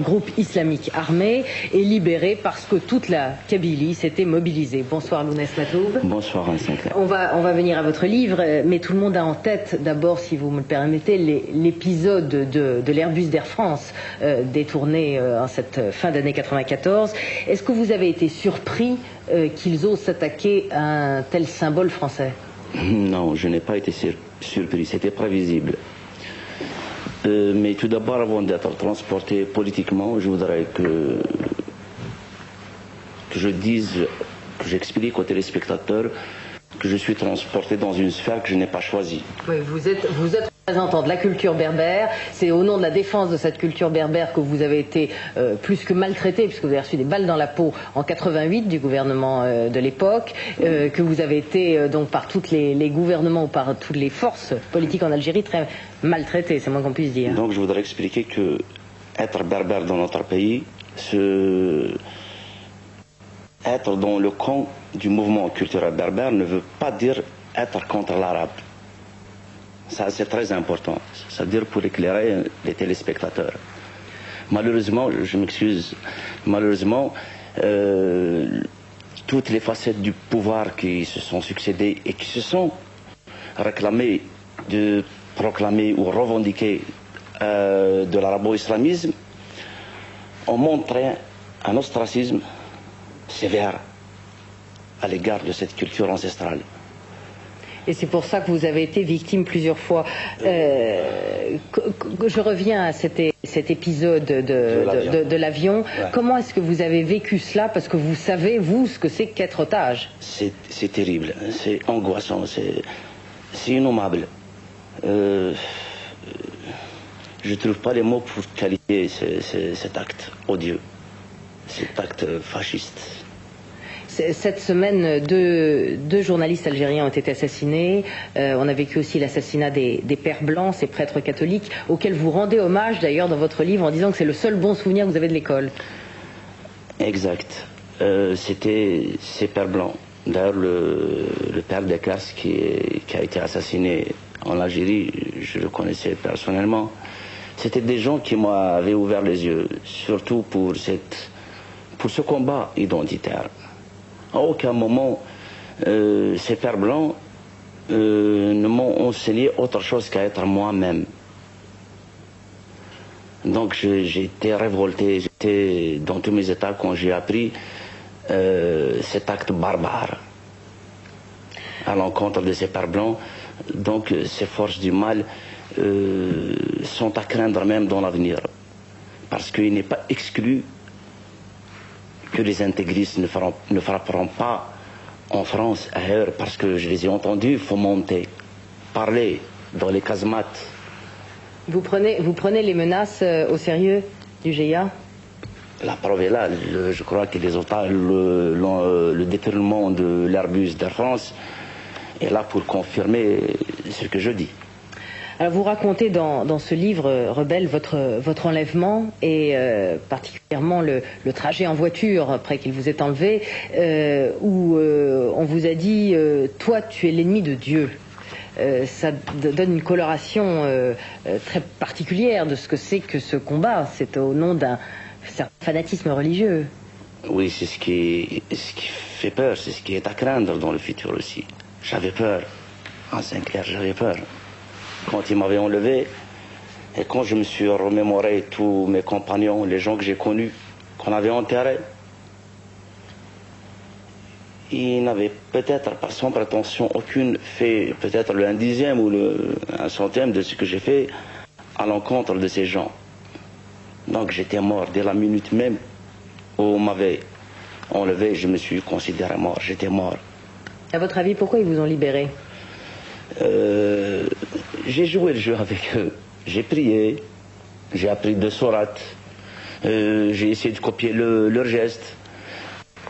Groupe islamique armé est libéré parce que toute la Kabylie s'était mobilisée. Bonsoir Lounès Matoub. Bonsoir Anne Sinclair. On va venir à votre livre, mais tout le monde a en tête d'abord, si vous me le permettez, l'épisode de l'Airbus d'Air France détourné en cette fin d'année 94. Est-ce que vous avez été surpris qu'ils osent s'attaquer à un tel symbole français? Non, je n'ai pas été surpris, c'était prévisible. Mais tout d'abord, avant d'être transporté politiquement, je voudrais que je dise, que j'explique aux téléspectateurs que je suis transporté dans une sphère que je n'ai pas choisie. Oui, vous êtes représentant de la culture berbère. C'est au nom de la défense de cette culture berbère que vous avez été plus que maltraité, puisque vous avez reçu des balles dans la peau en 88 du gouvernement de l'époque, que vous avez été donc par tous les gouvernements ou par toutes les forces politiques en Algérie très maltraité, c'est moins qu'on puisse dire. Donc je voudrais expliquer que être berbère dans notre pays, être dans le camp du mouvement culturel berbère ne veut pas dire être contre l'arabe. Ça, c'est très important. C'est-à-dire pour éclairer les téléspectateurs. Malheureusement, je m'excuse, malheureusement, toutes les facettes du pouvoir qui se sont succédées et qui se sont réclamées de proclamer ou revendiquer de l'arabo-islamisme ont montré un ostracisme sévère à l'égard de cette culture ancestrale. Et c'est pour ça que vous avez été victime plusieurs fois. Je reviens à cet épisode de l'avion. Ouais. Comment est-ce que vous avez vécu cela? Parce que vous savez, vous, ce que c'est qu'être otage. C'est terrible, c'est angoissant, c'est innommable. Je ne trouve pas les mots pour qualifier cet acte odieux, cet acte fasciste. Cette semaine, deux journalistes algériens ont été assassinés. On a vécu aussi l'assassinat des pères blancs, ces prêtres catholiques, auxquels vous rendez hommage d'ailleurs dans votre livre en disant que c'est le seul bon souvenir que vous avez de l'école. Exact. C'était ces pères blancs. D'ailleurs, le père Descartes qui a été assassiné en Algérie, je le connaissais personnellement. C'était des gens qui m'avaient ouvert les yeux, surtout pour ce combat identitaire. À aucun moment, ces pères blancs ne m'ont enseigné autre chose qu'à être moi-même. Donc j'ai été révolté, j'étais dans tous mes états quand j'ai appris cet acte barbare à l'encontre de ces pères blancs. Donc ces forces du mal sont à craindre même dans l'avenir. Parce qu'il n'est pas exclu que les intégristes ne frapperont pas en France, ailleurs, parce que je les ai entendus fomenter, parler dans les casemates. Vous prenez les menaces au sérieux du GIA? La preuve est là. Je crois que le détournement de l'Airbus d'Air France est là pour confirmer ce que je dis. Alors vous racontez dans ce livre, Rebelle, votre enlèvement et particulièrement le trajet en voiture après qu'il vous ait enlevé, où on vous a dit « toi tu es l'ennemi de Dieu ». Ça donne une coloration très particulière de ce que c'est que ce combat. C'est au nom d'un certain fanatisme religieux. Oui, c'est ce qui fait peur, c'est ce qui est à craindre dans le futur aussi. J'avais peur, en Sinclair, j'avais peur. Quand ils m'avaient enlevé, et quand je me suis remémoré tous mes compagnons, les gens que j'ai connus, qu'on avait enterrés, ils n'avaient peut-être, par sans prétention aucune, fait peut-être le 1/10 ou le 1/100 de ce que j'ai fait à l'encontre de ces gens. Donc j'étais mort dès la minute même où on m'avait enlevé, je me suis considéré mort, j'étais mort. À votre avis, pourquoi ils vous ont libéré? J'ai joué le jeu avec eux, j'ai prié, j'ai appris 2 sourates, j'ai essayé de copier leurs gestes,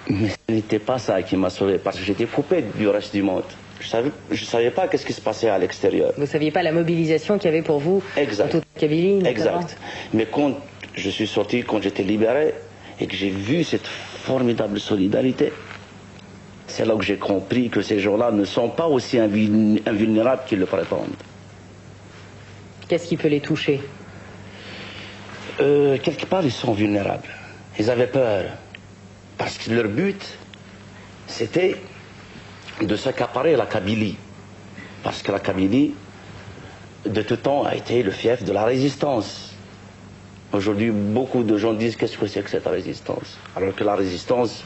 mais ce n'était pas ça qui m'a sauvé, parce que j'étais coupé du reste du monde. Je savais pas qu'est-ce qui se passait à l'extérieur. Vous ne saviez pas la mobilisation qu'il y avait pour vous exact. Dans toute la Kabylie, notamment. Exact. Mais quand je suis sorti, quand j'étais libéré, et que j'ai vu cette formidable solidarité, c'est là que j'ai compris que ces gens-là ne sont pas aussi invulnérables qu'ils le prétendent. Qu'est-ce qui peut les toucher? Quelque part, ils sont vulnérables. Ils avaient peur. Parce que leur but, c'était de s'accaparer la Kabylie. Parce que la Kabylie, de tout temps, a été le fief de la résistance. Aujourd'hui, beaucoup de gens disent qu'est-ce que c'est que cette résistance? Alors que la résistance,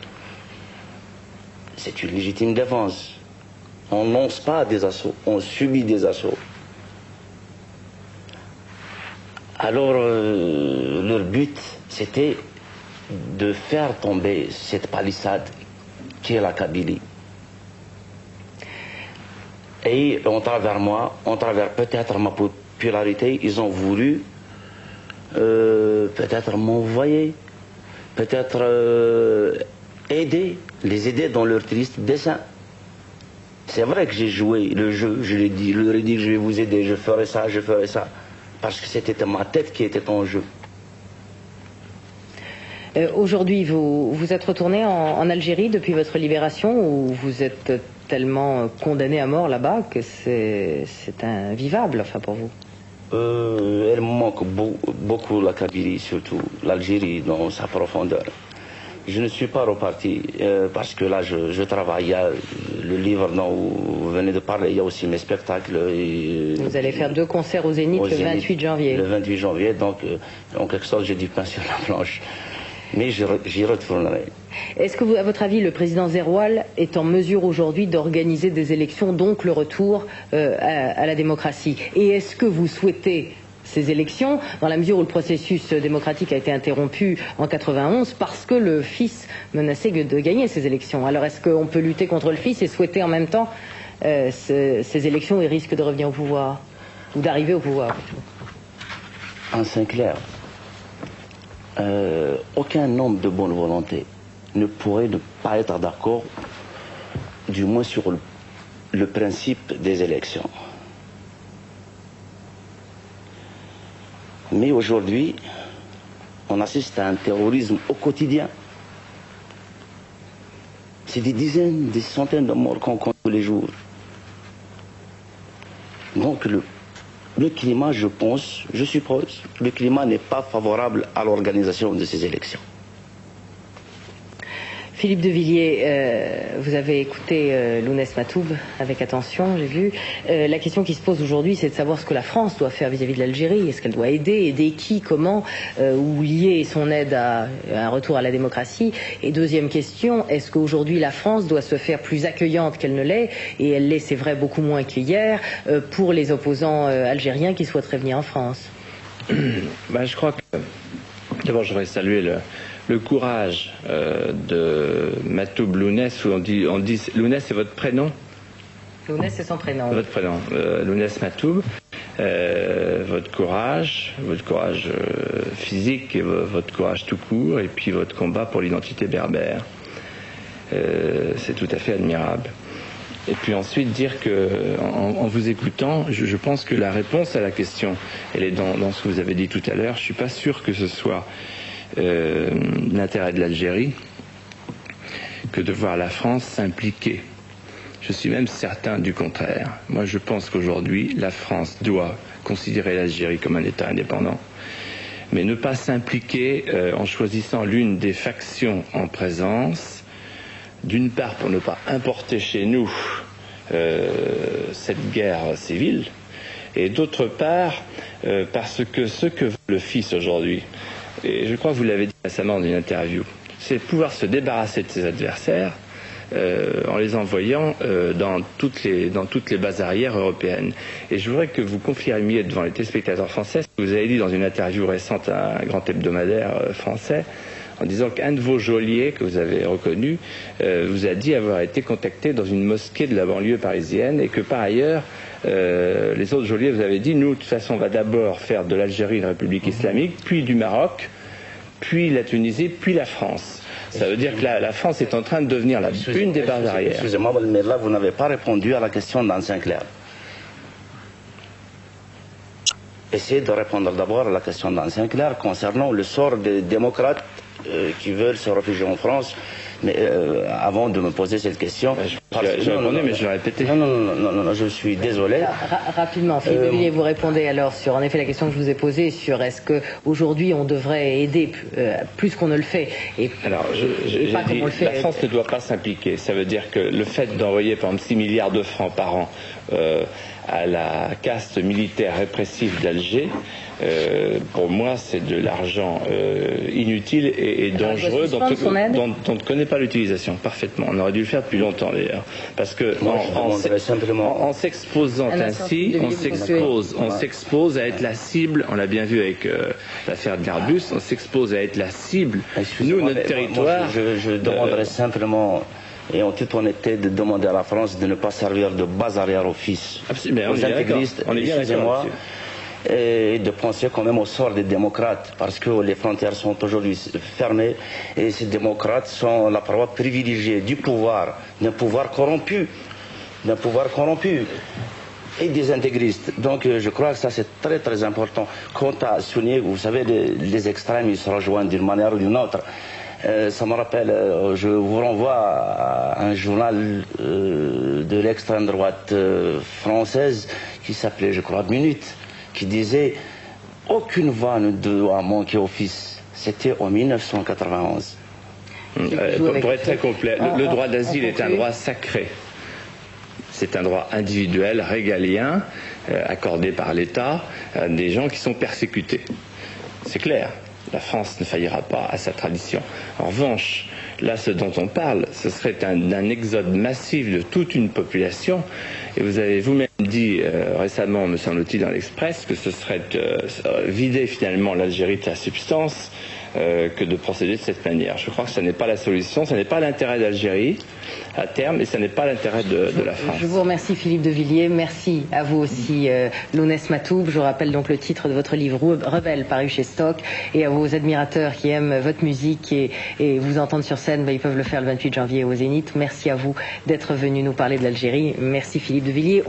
c'est une légitime défense. On ne lance pas des assauts, on subit des assauts. Alors, leur but, c'était de faire tomber cette palissade qui est la Kabylie. Et en travers moi, en travers peut-être ma popularité, ils ont voulu peut-être m'envoyer, peut-être les aider dans leur triste dessein. C'est vrai que j'ai joué le jeu, je leur ai dit je vais vous aider, je ferai ça, parce que c'était ma tête qui était en jeu. Aujourd'hui, vous êtes retourné en Algérie depuis votre libération, ou vous êtes tellement condamné à mort là-bas que c'est invivable, enfin, pour vous? Elle me manque beaucoup la Kabylie, surtout l'Algérie dans sa profondeur. Je ne suis pas reparti parce que là je travaille. Il y a le livre dont vous venez de parler, il y a aussi mes spectacles. Vous allez faire 2 concerts au Zénith le 28 janvier. Le 28 janvier, donc en quelque sorte j'ai du pain sur la planche. Mais j'y retournerai. Est-ce que, à votre avis, le président Zeroual est en mesure aujourd'hui d'organiser des élections, donc le retour à la démocratie? Et est-ce que vous souhaitez ces élections, dans la mesure où le processus démocratique a été interrompu en 91 parce que le fils menaçait de gagner ces élections? Alors est-ce qu'on peut lutter contre le fils et souhaiter en même temps ces élections et risque de revenir au pouvoir, ou d'arriver au pouvoir? En Sinclair, aucun homme de bonne volonté ne pourrait ne pas être d'accord, du moins sur le principe des élections. Mais aujourd'hui, on assiste à un terrorisme au quotidien. C'est des dizaines, des centaines de morts qu'on compte tous les jours. Donc le climat, je suppose, le climat n'est pas favorable à l'organisation de ces élections. Philippe de Villiers, vous avez écouté Lounès Matoub avec attention, j'ai vu. La question qui se pose aujourd'hui, c'est de savoir ce que la France doit faire vis-à-vis de l'Algérie. Est-ce qu'elle doit aider qui, comment, ou lier son aide à un retour à la démocratie? Et deuxième question, est-ce qu'aujourd'hui la France doit se faire plus accueillante qu'elle ne l'est? Et elle l'est, c'est vrai, beaucoup moins qu'hier, pour les opposants algériens qui souhaiteraient venir en France. Je crois que, d'abord, je voudrais saluer le courage de Matoub Lounès, où on dit Lounès, c'est votre prénom? Lounès, c'est son prénom. Votre prénom, Lounès Matoub. Votre courage physique et votre courage tout court, et puis votre combat pour l'identité berbère. C'est tout à fait admirable. Et puis ensuite dire que, en vous écoutant, je pense que la réponse à la question, elle est dans ce que vous avez dit tout à l'heure. Je suis pas sûr que ce soit l'intérêt de l'Algérie que de voir la France s'impliquer. Je suis même certain du contraire. Moi, je pense qu'aujourd'hui, la France doit considérer l'Algérie comme un État indépendant, mais ne pas s'impliquer en choisissant l'une des factions en présence, d'une part pour ne pas importer chez nous cette guerre civile, et d'autre part parce que ce que veut le fils aujourd'hui, et je crois que vous l'avez dit récemment dans une interview, c'est pouvoir se débarrasser de ses adversaires en les envoyant dans toutes les bases arrières européennes. Et je voudrais que vous confirmiez devant les téléspectateurs français ce que vous avez dit dans une interview récente à un grand hebdomadaire français, en disant qu'un de vos geôliers, que vous avez reconnu, vous a dit avoir été contacté dans une mosquée de la banlieue parisienne, et que par ailleurs, les autres geôliers vous avez dit, nous, de toute façon, on va d'abord faire de l'Algérie une république islamique, puis du Maroc, puis la Tunisie, puis la France. Ça veut dire que la France est en train de devenir une des bases arrières. Excusez-moi, mais là, vous n'avez pas répondu à la question d'Anne Sinclair. Essayez de répondre d'abord à la question d'Anne Sinclair concernant le sort des démocrates qui veulent se réfugier en France. Mais avant de me poser cette question... J'ai répondu, mais je l'ai répété. Non, je suis désolé. Rapidement, Philippe de Villiers, vous répondez alors sur, en effet, la question que je vous ai posée sur est-ce qu'aujourd'hui on devrait aider plus qu'on ne le fait et alors, j'ai dit, la France ne doit pas s'impliquer. Ça veut dire que le fait d'envoyer, par exemple, 6 milliards de francs par an à la caste militaire répressive d'Alger, pour moi, c'est de l'argent inutile et dangereux dont on ne connaît pas l'utilisation parfaitement. On aurait dû le faire depuis longtemps d'ailleurs, parce que en s'exposant ainsi, on s'expose à être la cible. On l'a bien vu avec l'affaire Garbus. On s'expose à être la cible. Nous, notre territoire. Moi, je demanderais simplement. Et en toute honnêteté, de demander à la France de ne pas servir de base arrière au fils. Aux intégristes, excusez-moi, et de penser quand même au sort des démocrates, parce que les frontières sont aujourd'hui fermées, et ces démocrates sont la proie privilégiée du pouvoir, d'un pouvoir corrompu, et des intégristes. Donc je crois que ça c'est très très important. Quant à souligner, vous savez, les extrêmes, ils se rejoignent d'une manière ou d'une autre. Ça me rappelle, je vous renvoie à un journal de l'extrême droite française qui s'appelait, je crois, Minute, qui disait « Aucune voix ne doit manquer au fils ». C'était en 1991. Pour être très complet, le droit d'asile est un droit sacré. C'est un droit individuel, régalien, accordé par l'État à des gens qui sont persécutés. C'est clair. La France ne faillira pas à sa tradition. En revanche, là, ce dont on parle, ce serait un exode massif de toute une population. Et vous avez vous-même dit récemment, me semble-t-il, dans l'Express, que ce serait vider finalement l'Algérie de sa substance que de procéder de cette manière. Je crois que ce n'est pas la solution, ce n'est pas l'intérêt d'Algérie à terme, et ce n'est pas l'intérêt de la France. Je vous remercie Philippe de Villiers, merci à vous aussi Lounès Matoub. Je rappelle donc le titre de votre livre Rebelle, paru chez Stock, et à vos admirateurs qui aiment votre musique et vous entendre sur scène, ils peuvent le faire le 28 janvier au Zénith. Merci à vous d'être venu nous parler de l'Algérie. Merci Philippe de Villiers.